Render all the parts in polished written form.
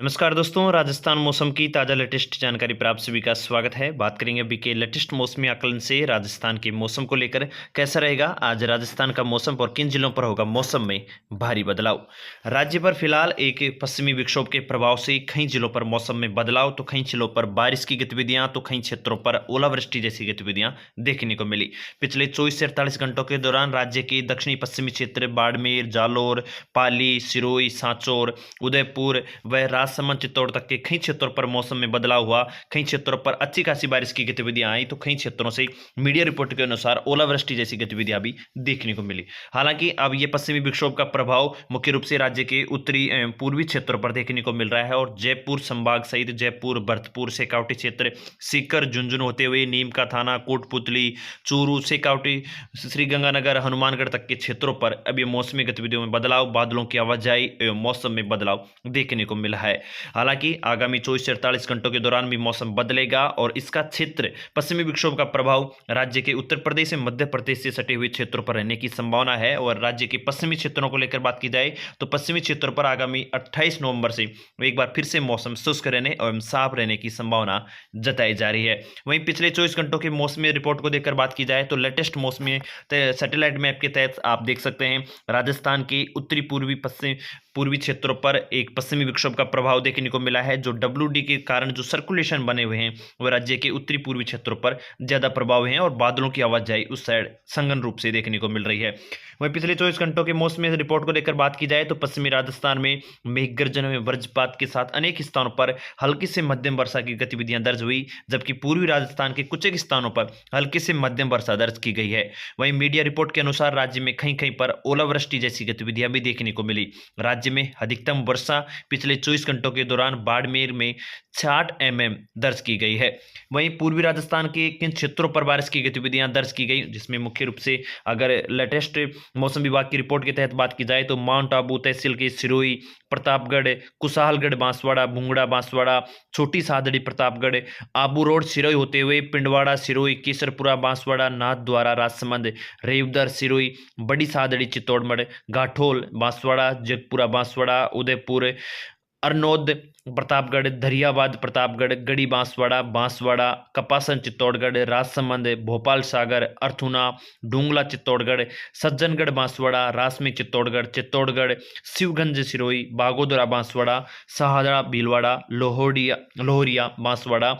नमस्कार दोस्तों, राजस्थान मौसम की ताज़ा लेटेस्ट जानकारी पर आप सभी का स्वागत है। बात करेंगे अभी के लेटेस्ट मौसमी आकलन से राजस्थान के मौसम को लेकर कैसा रहेगा आज राजस्थान का मौसम और किन जिलों पर होगा मौसम में भारी बदलाव। राज्य पर फिलहाल एक पश्चिमी विक्षोभ के प्रभाव से कई जिलों पर मौसम में बदलाव, तो कई जिलों पर बारिश की गतिविधियां, तो कई क्षेत्रों पर ओलावृष्टि जैसी गतिविधियां देखने को मिली। पिछले 24 से 48 घंटों के दौरान राज्य के दक्षिणी पश्चिमी क्षेत्र बाड़मेर, जालोर, पाली, सिरोही, सांचौर, उदयपुर व राजसमंद, चित्तौड़ तक के कई क्षेत्रों पर मौसम में बदलाव हुआ। कई क्षेत्रों पर अच्छी खासी बारिश की गतिविधियां आई, तो कई क्षेत्रों से मीडिया रिपोर्ट के अनुसार ओलावृष्टि जैसी गतिविधियां भी देखने को मिली। हालांकि अब ये पश्चिमी विक्षोभ का प्रभाव मुख्य रूप से राज्य के उत्तरी पूर्वी क्षेत्रों पर देखने को मिल रहा है और जयपुर संभाग सहित जयपुर, भरतपुर, शेखावटी क्षेत्र, सीकर, झुंझुनू होते हुए नीम का थाना, कोटपुतली, चूरू, शेखावटी, श्रीगंगानगर, हनुमानगढ़ तक के क्षेत्रों पर अब ये मौसमी गतिविधियों में बदलाव, बादलों की आवाजाही एवं मौसम में बदलाव देखने को मिला है। हालांकि आगामी 24 से 48 घंटों के दौरान भी मौसम बदलेगा और इसका क्षेत्र पश्चिमी विक्षोभ का प्रभाव राज्य के उत्तर प्रदेश और मध्य प्रदेश से सटे हुए क्षेत्रों पर रहने की संभावना है। और राज्य के पश्चिमी क्षेत्रों को लेकर बात की जाए तो पश्चिमी क्षेत्रों पर आगामी 28 नवंबर से एक बार फिर से मौसम शुष्क रहने एवं साफ रहने की संभावना जताई जा रही है। वहीं पिछले 24 घंटों की मौसमी रिपोर्ट को देखकर बात की जाए तो लेटेस्ट मौसमी सैटेलाइट मैप के तहत आप देख सकते हैं राजस्थान के उत्तरी पूर्वी क्षेत्रों पर एक पश्चिमी विक्षोभ का प्रभाव देखने को मिला है। जो WD के कारण जो सर्कुलेशन बने हुए हैं वह राज्य के उत्तरी पूर्वी क्षेत्रों पर ज्यादा प्रभाव है और बादलों की आवाजाही उस साइड संघन रूप से देखने को मिल रही है। वहीं पिछले 24 घंटों के मौसमी रिपोर्ट को लेकर बात की जाए तो पश्चिमी राजस्थान में मेघ गर्जन में वज्रपात के साथ अनेक स्थानों पर हल्की से मध्यम वर्षा की गतिविधियां दर्ज हुई, जबकि पूर्वी राजस्थान के कुछ एक स्थानों पर हल्की से मध्यम वर्षा दर्ज की गई है। वहीं मीडिया रिपोर्ट के अनुसार राज्य में कहीं कहीं पर ओलावृष्टि जैसी गतिविधियां भी देखने को मिली। राज्य में अधिकतम वर्षा पिछले 24 घंटों के दौरान बाड़मेर में 60 mm दर्ज की गई है। वहीं पूर्वी राजस्थान के किन क्षेत्रों पर बारिश की गतिविधियां दर्ज की गई, जिसमें मुख्य रूप से अगर लेटेस्ट मौसम विभाग की रिपोर्ट के तहत बात की जाए तो माउंट आबू तहसील के सिरोही, प्रतापगढ़, कुशालगढ़, बांसवाड़ा, भूंगड़ा, बांसवाड़ा, छोटी सादड़ी, प्रतापगढ़, आबू रोड, सिरोही होते हुए पिंडवाड़ा, सिरोही, केसरपुरा, बांसवाड़ा, नाथद्वारा, राजसमंद, रेवदर, सिरोही, बड़ी सादड़ी, चित्तौड़गढ़, घाटोल, बांसवाड़ा, जगपुरा, बांसवाड़ा, उदयपुर, अरनोद, प्रतापगढ़, धरियाबाद, प्रतापगढ़, गढ़ी, बांसवाड़ा, बांसवाड़ा, कपासन, चित्तौड़गढ़, राजसमंद, भोपाल सागर, अर्थुना, डूंगला, चित्तौड़गढ़, सज्जनगढ़, बांसवाड़ा, रासमी, चित्तौड़गढ़, चित्तौड़गढ़, शिवगंज, सिरोही, बागोदरा, बांसवाड़ा, सहाड़ा, भीलवाड़ा, लोहरिया, बांसवाड़ा,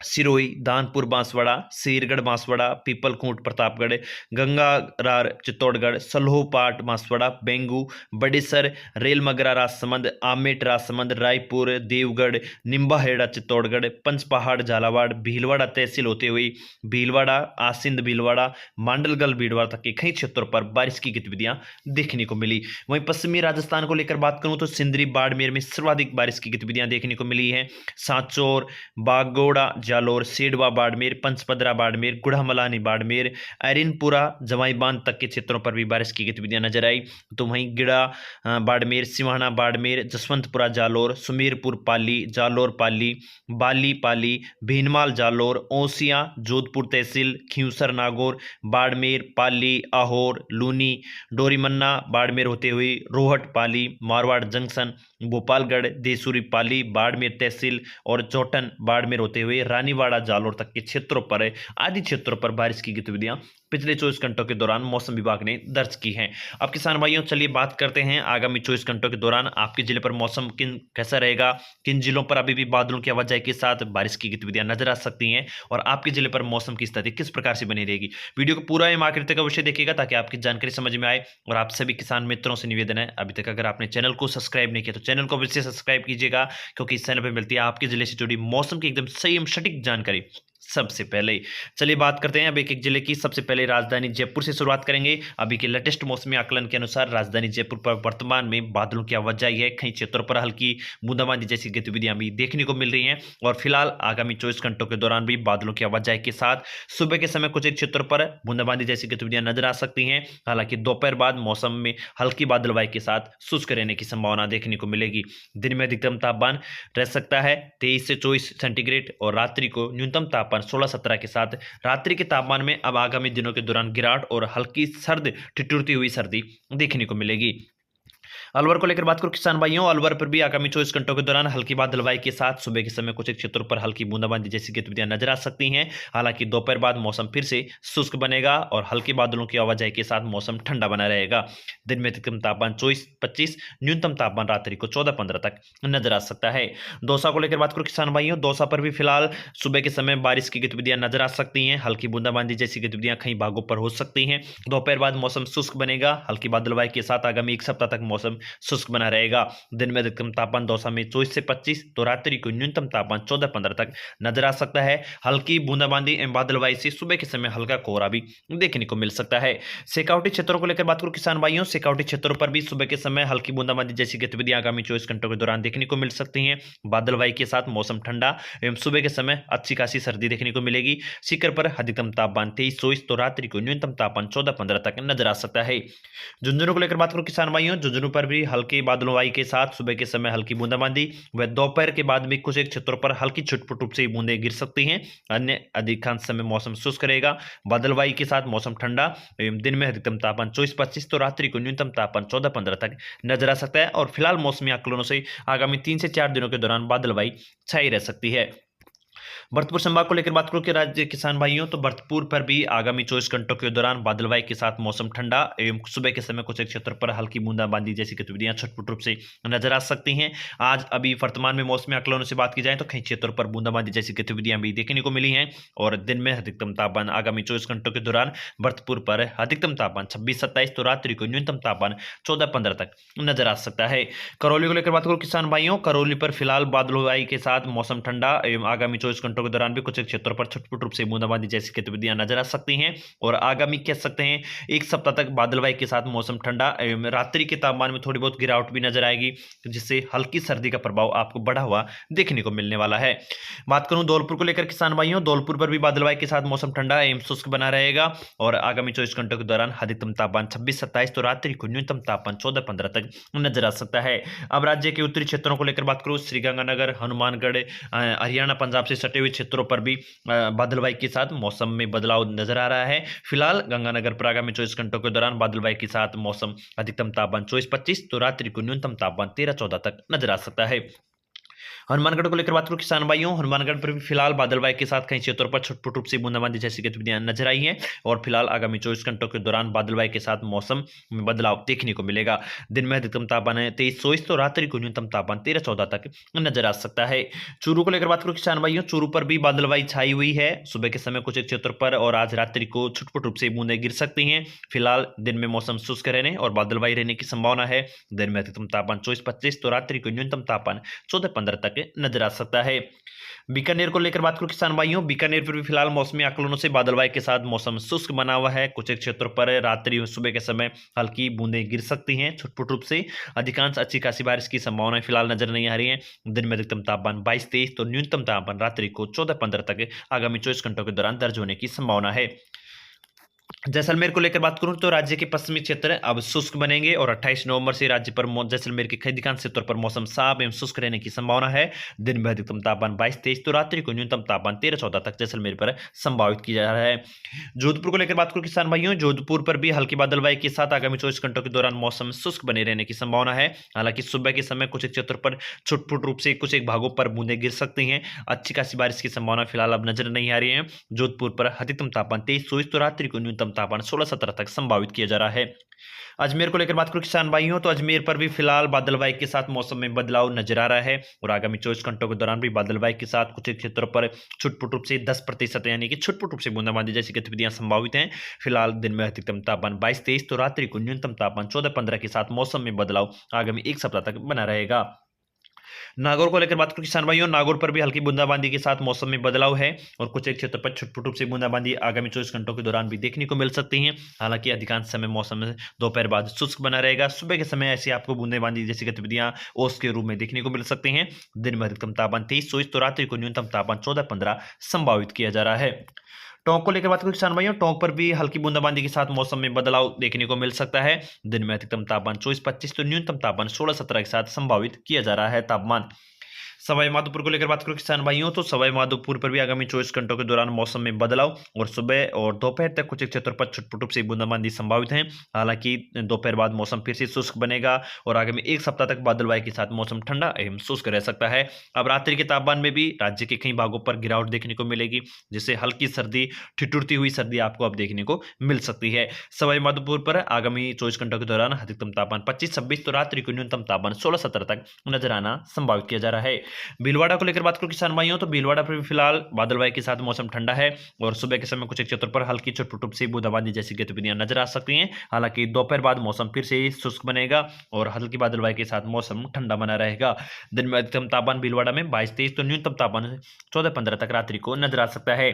सिरोही, दानपुर, बांसवाड़ा, शेरगढ़, बांसवाड़ा, पीपलखूंट, प्रतापगढ़, गंगारार, चित्तौड़गढ़, सलोहपाट, बांसवाड़ा, बेंगू, बड़ेसर, रेलमगरा, राजसमंद, आमेट, राजसमंद, रायपुर, देवगढ़, निम्बाहेड़ा, चित्तौड़गढ़, पंचपहाड़, झालावाड़, भीलवाड़ा तहसील होते हुए भीलवाड़ा, आसिंद, भीलवाड़ा, मांडलगढ़, भीलवाड़ा तक के कई क्षेत्रों पर बारिश की गतिविधियां देखने को मिली। वहीं पश्चिमी राजस्थान को लेकर बात करूं तो सिंदरी, बाड़मेर में सर्वाधिक बारिश की गतिविधियां देखने को मिली है। सांचौर, बागोड़ा, जालोर, सेडवा, बाड़मेर, पंचपदरा, बाड़मेर, गुड़ामलानी, बाड़मेर, अरिनपुरा, जवाई बांध तक के क्षेत्रों पर भी बारिश की गतिविधियां नजर आई। तो वहीं गिड़ा, बाड़मेर, सिवाना, बाड़मेर, जसवंतपुरा, जालोर, सुमेरपुर, पाली, जालोर, पाली, बाली, पाली, भीनमाल, जालोर, ओसिया, जोधपुर तहसील, खींवसर, नागौर, बाड़मेर, पाली, आहोर, लूनी, डोरीमन्ना, बाड़मेर होते हुए रोहट, पाली, मारवाड़ जंक्शन, भोपालगढ़, देसूरी, पाली, बाड़मेर तहसील और चौटन, बाड़मेर होते हुए रानीवाड़ा, जालोर तक के क्षेत्रों पर आदि क्षेत्रों पर बारिश की गतिविधियां पिछले 24 घंटों के दौरान मौसम विभाग ने दर्ज की हैं। अब किसान भाइयों चलिए बात करते हैं आगामी 24 घंटों के दौरान आपके जिले पर मौसम कैसा रहेगा, किन जिलों पर अभी भी बादलों की आवाजाही के साथ बारिश की गतिविधियां नजर आ सकती हैं और आपके जिले पर मौसम की स्थिति किस प्रकार से बनी रहेगी। वीडियो को पूरा एवं आखिर तक अवश्य देखिएगा ताकि आपकी जानकारी समझ में आए। और आप सभी किसान मित्रों से निवेदन है, अभी तक अगर आपने चैनल को सब्सक्राइब नहीं किया तो चैनल को अवश्य सब्सक्राइब कीजिएगा, क्योंकि इस चैनल पर मिलती है आपके जिले से जुड़ी मौसम की एकदम सही एवं सटीक जानकारी सबसे पहले। चलिए बात करते हैं अब एक एक जिले की। सबसे पहले राजधानी जयपुर से शुरुआत करेंगे। अभी के लेटेस्ट मौसमी आकलन के अनुसार राजधानी जयपुर पर वर्तमान में बादलों की आवाजाही है, कई क्षेत्रों पर हल्की बूंदाबांदी जैसी गतिविधियां भी देखने को मिल रही हैं और फिलहाल आगामी 24 घंटों के दौरान भी बादलों की आवाजाही के साथ सुबह के समय कुछ एक क्षेत्रों पर बूंदाबांदी जैसी गतिविधियां नजर आ सकती हैं। हालांकि दोपहर बाद मौसम में हल्की बादलवाई के साथ शुष्क रहने की संभावना देखने को मिलेगी। दिन में अधिकतम तापमान रह सकता है 23 से 24 सेंटीग्रेड और रात्रि को न्यूनतम तापमान 16-17 के साथ रात्रि के तापमान में अब आगामी दिनों के दौरान गिरावट और हल्की सर्द ठिठुरती हुई सर्दी देखने को मिलेगी। अलवर को लेकर बात करूं किसान भाइयों, अलवर पर भी आगामी 24 घंटों के दौरान हल्की बादलवाई के साथ सुबह के समय कुछ क्षेत्रों पर हल्की बूंदाबांदी जैसी गतिविधियां नजर आ सकती हैं। हालांकि दोपहर बाद मौसम फिर से शुष्क बनेगा और हल्के बादलों की आवाजाही के साथ मौसम ठंडा बना रहेगा। दिन में अधिकतम तापमान 24-25, न्यूनतम तापमान रात्रि को 14-15 तक नजर आ सकता है। दौसा को लेकर बात करूं किसान भाइयों, दौसा पर भी फिलहाल सुबह के समय बारिश की गतिविधियां नजर आ सकती हैं। हल्की बूंदाबांदी जैसी गतिविधियां कई भागों पर हो सकती हैं। दोपहर बाद मौसम शुष्क बनेगा, हल्की बादलवाई के साथ आगामी एक सप्ताह तक मौसम शुष्क बना रहेगा। दिन में अधिकतम तापमान दौसा में 24 से 25, तो रात्रि को न्यूनतम तापमान 14-15 तक नजर आ सकता है। हल्की बूंदाबांदी एवं बादलवाई से सुबह के समय हल्का कोहरा भी देखने को मिल सकता है। शेखावटी क्षेत्रों को लेकर बात करूं किसान भाइयों, शेखावटी क्षेत्रों पर भी सुबह के समय हल्की बूंदाबांदी जैसी गतिविधियां आगामी 24 घंटों के दौरान देखने को मिल सकती हैं। बादलवाई के साथ मौसम ठंडा एवं सुबह के समय अच्छी खासी सर्दी देखने को मिलेगी। सीकर पर अधिकतम तापमान 23-24, तो रात्रि को न्यूनतम तापमान 14-15 तक नजर आ सकता है। झुंझुनू को लेकर बात करूं किसान भाइयों, झुंझुनू पर भी हल्की बादलवाई के साथ सुबह के समय हल्की बूंदाबांदी व दोपहर के बाद भी कुछ एक क्षेत्रों पर हल्की छुटपुट रूप से बूंदें गिर सकती हैं। अन्य अधिकांश समय मौसम शुष्क रहेगा। बादलवाई के साथ मौसम ठंडा एवं दिन में अधिकतम तापमान 24-25, तो रात्रि को न्यूनतम तापमान 14-15 तक नजर आ सकता है। और फिलहाल मौसमी आकलनों से आगामी 3 से 4 दिनों के दौरान बादलवाई छाई रह सकती है। भरतपुर संभाग को लेकर बात करूं कि राज्य किसान भाइयों, तो भरतपुर पर भी आगामी 24 घंटों के दौरान बादलवाई के साथ मौसम ठंडा एवं सुबह के समय कुछ एक क्षेत्र पर हल्की बूंदाबांदी जैसी गतिविधियां छटपुट रूप से नजर आ सकती हैं। आज अभी वर्तमान में मौसमी आकलनों से बात की जाए तो कई क्षेत्रों पर बूंदाबांदी जैसी गतिविधियां भी देखने को मिली हैं। और दिन में अधिकतम तापमान आगामी 24 घंटों के दौरान भरतपुर पर अधिकतम तापमान 26-27, तो रात्रि को न्यूनतम तापमान 14-15 तक नजर आ सकता है। करौली को लेकर बात करूं किसान भाइयों, करौली पर फिलहाल बादलवाई के साथ मौसम ठंडा एवं आगामी 24 घंटों के दौरान भी कुछ क्षेत्रों पर छुटपुट रूप से बूंदाबांदी जैसी गतिविधियां नजर आ सकती हैं। और आगामी कह सकते हैं एक सप्ताह तक बादलवाई के साथ मौसम ठंडा एवं रात्रि के तापमान में थोड़ी बहुत गिरावट भी नजर आएगी, जिससे हल्की सर्दी का प्रभाव आपको बढ़ा हुआ देखने को मिलने वाला है। बात करूं धौलपुर को लेकर किसान भाइयों, धौलपुर पर भी बादलवाई के साथ मौसम ठंडा एवं शुष्क बना रहेगा। और आगामी 24 घंटों के दौरान अधिकतम तापमान 26-27, तो रात्रि को न्यूनतम तापमान 14-15 तक नजर आ सकता है। अब राज्य के उत्तरी क्षेत्रों को लेकर बात करूं, श्रीगंगानगर, हनुमानगढ़, हरियाणा, पंजाब से सटे हुए क्षेत्रों पर भी बादलवाई के साथ मौसम में बदलाव नजर आ रहा है। फिलहाल गंगानगर पर आगामी 24 घंटों के दौरान बादलवाई के साथ मौसम अधिकतम तापमान 24-25, तो रात्रि को न्यूनतम तापमान 13-14 तक नजर आ सकता है। हनुमानगढ़ को लेकर बात करूं किसान भाइयों, हनुमानगढ़ पर भी फिलहाल बादलवाई के साथ कई क्षेत्रों पर छुटपुट रूप से बूंदाबांदी जैसी गतिविधियां नजर आई हैं। और फिलहाल आगामी 24 घंटों के दौरान बादलवाई के साथ मौसम में बदलाव देखने को मिलेगा। दिन में अधिकतम तापमान है 23-24, तो रात्रि को न्यूनतम तापमान 13-14 तक नजर आ सकता है। चूरू को लेकर बात करूं किसान भाइयों, चूरू पर भी बादलवाई छाई हुई है सुबह के समय कुछ क्षेत्रों पर, और आज रात्रि को छुटपुट रूप से बूंदें गिर सकती हैं। फिलहाल दिन में मौसम शुष्क रहने और बादलवाई रहने की संभावना है। दिन में अधिकतम तापमान 24-25, तो रात्रि को न्यूनतम तापमान 14-15 तक नजर आ सकता है। बीकानेर को लेकर बात करूं किसान भाइयों, बीकानेर पर भी फिलहाल मौसमी आकलनों से बादलवाई के साथ मौसम शुष्क बना हुआ है। कुछ एक क्षेत्रों पर रात्रि और सुबह के समय हल्की बूंदें गिर सकती हैं छुटपुट रूप से। अधिकांश अच्छी खासी बारिश की संभावनाएं फिलहाल नजर नहीं आ रही है। दिन में अधिकतम तापमान 22-23, तो न्यूनतम तापमान रात्रि को 14-15 तक आगामी 24 घंटों के दौरान दर्ज होने की संभावना है। जैसलमेर को लेकर बात करूं तो राज्य के पश्चिमी क्षेत्र अब शुष्क बनेंगे और 28 नवंबर से राज्य पर जैसलमेर के कई अधिकांश क्षेत्रों पर मौसम साफ एवं शुष्क रहने की संभावना है। दिन में अधिकतम तापमान 22-23, तो रात्रि को न्यूनतम तापमान 13-14 तक जैसलमेर पर संभावित किया जा रहा है। जोधपुर को लेकर बात करूं किसान भाइयों, जोधपुर पर भी हल्की बादलवाई के साथ आगामी 24 घंटों के दौरान मौसम शुष्क बने रहने की संभावना है। हालांकि सुबह के समय कुछ क्षेत्रों पर छुटपुट रूप से कुछ एक भागों पर बूंदें गिर सकती हैं। अच्छी खासी बारिश की संभावना फिलहाल अब नजर नहीं आ रही है। जोधपुर पर अधिकतम तापमान 23-24, तो रात्रि को न्यूनतम तापमान 16-17 तक संभावित किया जा रहा है। अजमेर को लेकर बात करूं किसान भाइयों, तो अजमेर पर भी फिलहाल बादलवाई के साथ मौसम में बदलाव नजर आ रहा है। और आगामी 24 घंटों के दौरान भी बादलवाई के साथ कुछ क्षेत्रों पर छुटपुट रूप से 10% यानी कि छुटपुट रूप से बूंदाबांदी जैसी गतिविधियां संभावित हैं। फिलहाल दिन में अधिकतम तापमान 22-23, तो रात्रि को न्यूनतम तापमान 14-15 के साथ मौसम में बदलाव आगामी एक सप्ताह तक बना रहेगा। नागौर को लेकर बात करूं किसान भाइयों, नागौर पर भी हल्की बूंदाबांदी के साथ मौसम में बदलाव है। और कुछ एक क्षेत्र पर छुटपुट रूप से बूंदाबांदी आगामी 24 घंटों के दौरान भी देखने को मिल सकती है। हालांकि अधिकांश समय मौसम दोपहर बाद शुष्क बना रहेगा। सुबह के समय ऐसी आपको बूंदाबांदी जैसी गतिविधियां ओस के रूप में देखने को मिल सकती हैं। दिन में अधिकतम तापमान 23-24, तो रात्रि को न्यूनतम तापमान 14-15 संभावित किया जा रहा है। टोंक को लेकर बात करें किसान भाइयों, टोंक पर भी हल्की बूंदाबांदी के साथ मौसम में बदलाव देखने को मिल सकता है। दिन में अधिकतम तापमान 24-25, तो न्यूनतम तापमान 16-17 के साथ संभावित किया जा रहा है तापमान। सवाई माधोपुर को लेकर बात करो किसान भाइयों, तो सवाई माधोपुर पर भी आगामी 24 घंटों के दौरान मौसम में बदलाव और सुबह और दोपहर तक कुछ क्षेत्रों पर छुटपुट से बूंदाबांदी संभावित है। हालांकि दोपहर बाद मौसम फिर से शुष्क बनेगा और आगामी एक सप्ताह तक बादलवाई के साथ मौसम ठंडा एवं शुष्क रह सकता है। अब रात्रि के तापमान में भी राज्य के कई भागों पर गिरावट देखने को मिलेगी, जिससे हल्की सर्दी, ठिठुरती हुई सर्दी आपको अब देखने को मिल सकती है। सवाई माधोपुर पर आगामी 24 घंटों के दौरान अधिकतम तापमान 25-26 तो रात्रि को न्यूनतम तापमान 16-17 तक नजर आना संभावित किया जा रहा है। भीलवाड़ा को लेकर बात करो किसान भाइयों, तो भीलवाड़ा पर भी फिलहाल बादलवाई के साथ मौसम ठंडा है और सुबह के समय कुछ क्षेत्रों पर हल्की छुटपुट सी बूंदाबांदी जैसी गतिविधियां नजर आ सकती हैं। हालांकि दोपहर बाद मौसम फिर से शुष्क बनेगा और हल्की बादलवाई के साथ मौसम ठंडा बना रहेगा। दिन में अधिकतम तापमान भीलवाड़ा में 22-23 तो न्यूनतम तापमान 14-15 तक रात्रि को नजर आ सकता है।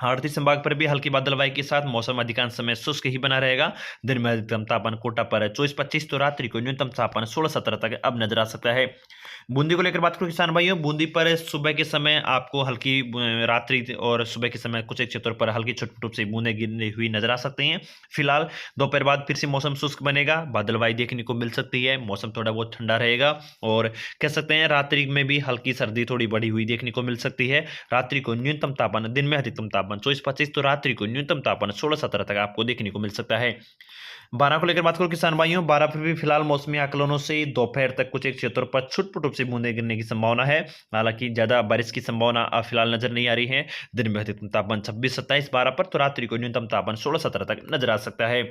आरती संभाग पर भी हल्की बादलवाई के साथ मौसम अधिकांश समय शुष्क ही बना रहेगा। दिन में अधिकतम तापमान कोटा पर 24-25 तो रात्रि को न्यूनतम तापमान 16-17 तक अब नजर आ सकता है। बूंदी को लेकर बात करो किसान भाइयों, बूंदी पर सुबह के समय आपको हल्की रात्रि और सुबह के समय कुछ क्षेत्रों पर हल्की छुटपुट से बूंदें गिरती हुई नजर आ सकती हैं। फिलहाल दोपहर बाद फिर से मौसम शुष्क बनेगा, बादलवाई देखने को मिल सकती है, मौसम थोड़ा बहुत ठंडा रहेगा और कह सकते हैं रात्रि में भी हल्की सर्दी थोड़ी बढ़ी हुई देखने को मिल सकती है। रात्रि को न्यूनतम तापमान, दिन में अधिकतम तापमान 24-25 तो रात्रि को न्यूनतम तापमान 16-17 तक आपको देखने को मिल सकता है। बारह को लेकर बात करो किसान भाइयों, बारह पर भी फिलहाल मौसमी आकलनों से दोपहर तक कुछ एक क्षेत्रों पर छुटपुट से बूंदें गिरने की संभावना है। हालांकि ज्यादा बारिश की संभावना फिलहाल नजर नहीं आ रही है। दिन में अधिकतम तापमान 26-27 बारह पर तो रात्रि को न्यूनतम तापमान 16-17 तक नजर आ सकता है।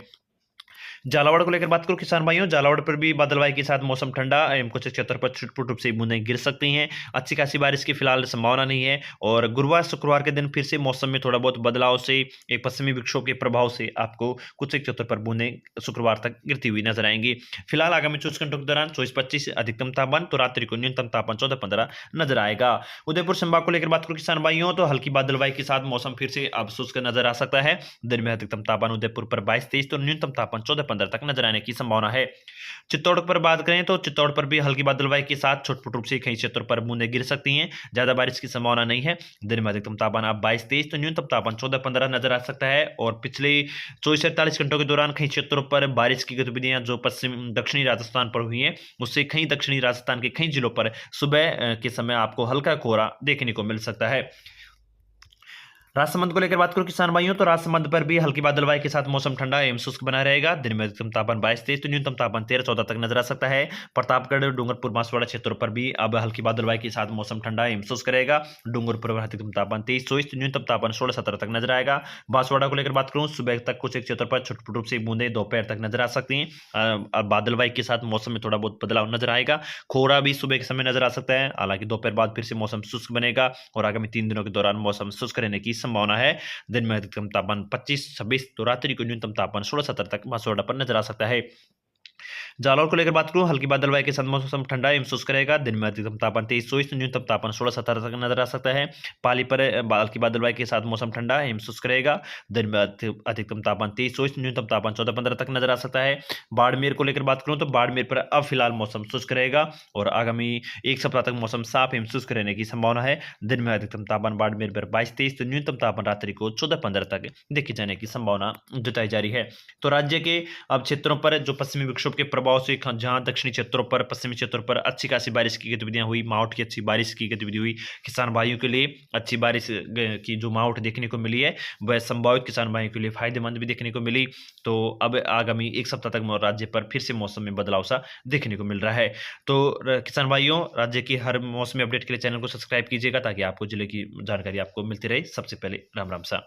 झालावाड़ को लेकर बात करो किसान भाइयों, झालावाड़ पर भी बादलवाई के साथ मौसम ठंडा एवं कुछ क्षेत्र पर छुटपुट से बूंदें गिर सकती हैं। अच्छी खासी बारिश की फिलहाल संभावना नहीं है और गुरुवार शुक्रवार के दिन फिर से मौसम में थोड़ा बहुत बदलाव से एक पश्चिमी विक्षोभ के प्रभाव से आपको कुछ क्षेत्र पर बूंदें शुक्रवार तक गिरती हुई नजर आएंगी। फिलहाल आगामी 24 घंटों के दौरान 24-25 अधिकतम तापमान तो रात्रि को न्यूनतम तापमान 14-15 नजर आएगा। उदयपुर संभाग को लेकर बात करो किसान भाइयों, तो हल्की बादलवाई के साथ मौसम फिर से अब शुष्क नजर आ सकता है। दिन में अधिकतम तापमान उदयपुर पर 22-23 तो न्यूनतम तापमान 14-15 तक नजर आने की संभावना है। चित्तौड़ पर बात करें तो चित्तौड़ पर भी हल्की बादलवाई के साथ छुटपुट रूप से कई क्षेत्रों पर बूंदें गिर सकती हैं। ज्यादा बारिश की संभावना नहीं है। दिन में अधिकतम तापमान अब 22-23 तो न्यूनतम तापमान 14-15 नजर आ सकता है और पिछले 24-48 घंटों के दौरान कई क्षेत्रों पर बारिश की गतिविधियां जो पश्चिम दक्षिणी राजस्थान पर हुई हैं, उससे कई दक्षिणी राजस्थान के कई जिलों पर सुबह के समय आपको हल्का कोहरा देखने को मिल सकता है। राजसमंद को लेकर बात करो किसान भाइयों, तो राजसमंद पर भी हल्की बादलवाई के साथ मौसम ठंडा एवं शुष्क बना रहेगा। दिन में अधिकतम तापमान 22-23 तो न्यूनतम तापमान 13-14 तक नजर आ सकता है। प्रतापगढ़, डूंगरपुर, बांसवाड़ा क्षेत्रों पर भी अब हल्की बादलवाई के साथ मौसम ठंडा एवं शुष्क रहेगा। डूंगरपुर पर अधिकतम तापमान 23-24 तो न्यूनतम तापमान 16-17 तक नजर आएगा। बांसवाड़ा को लेकर बात करूं, सुबह तक कुछ एक क्षेत्रों पर छुटपुट रूप से बूंदें दोपहर तक नजर आ सकती हैं। बादलवाई के साथ मौसम में थोड़ा बहुत बदलाव नजर आएगा। कोहरा भी सुबह के समय नजर आ सकता है। हालांकि दोपहर बाद फिर से मौसम शुष्क बनेगा और आगामी 3 दिनों के दौरान मौसम शुष्क रहने की संभावना है। दिन में अधिकतम तापमान 25-26 तो रात्रि को न्यूनतम तापमान 16-17 तक बांसवाड़ा पर नजर आ सकता है। जालौर को लेकर बात करूं, हल्की बादलवाई के साथ मौसम ठंडा एवं शुष्क रहेगा। दिन में अधिकतम तापमान 23-24 न्यूनतम तापमान 16-17 तक नजर आ सकता है। पाली पर हल्की बादलवाई के साथ मौसम ठंडा एवं शुष्क रहेगा। दिन में अधिकतम तापमान 23-24 न्यूनतम तापमान 14-15 तक नजर आ सकता है। बाड़मेर को लेकर बात करूं तो बाड़मेर पर अब फिलहाल मौसम शुष्क रहेगा और आगामी एक सप्ताह तक मौसम साफ एवं शुष्क रहने की संभावना है। दिन में अधिकतम तापमान बाड़मेर पर 22-23 तो न्यूनतम तापमान रात्रि को 14-15 तक देखे जाने की संभावना जताई जा रही है। तो राज्य के अब क्षेत्रों पर जो पश्चिमी विक्षोभ के प्रभाव से जहां दक्षिणी क्षेत्रों पर, पश्चिमी क्षेत्रों पर अच्छी खासी बारिश की गतिविधियां हुई, मावठ की अच्छी बारिश की गतिविधि हुई, किसान भाइयों के लिए अच्छी बारिश की जो मावठ देखने को मिली है वह संभावित किसान भाइयों के लिए फायदेमंद भी देखने को मिली। तो अब आगामी एक सप्ताह तक राज्य पर फिर से मौसम में बदलाव सा देखने को मिल रहा है। तो किसान भाइयों, राज्य की हर मौसमी अपडेट के लिए चैनल को सब्सक्राइब कीजिएगा ताकि आपको जिले की जानकारी आपको मिलती रहे सबसे पहले। राम राम सा।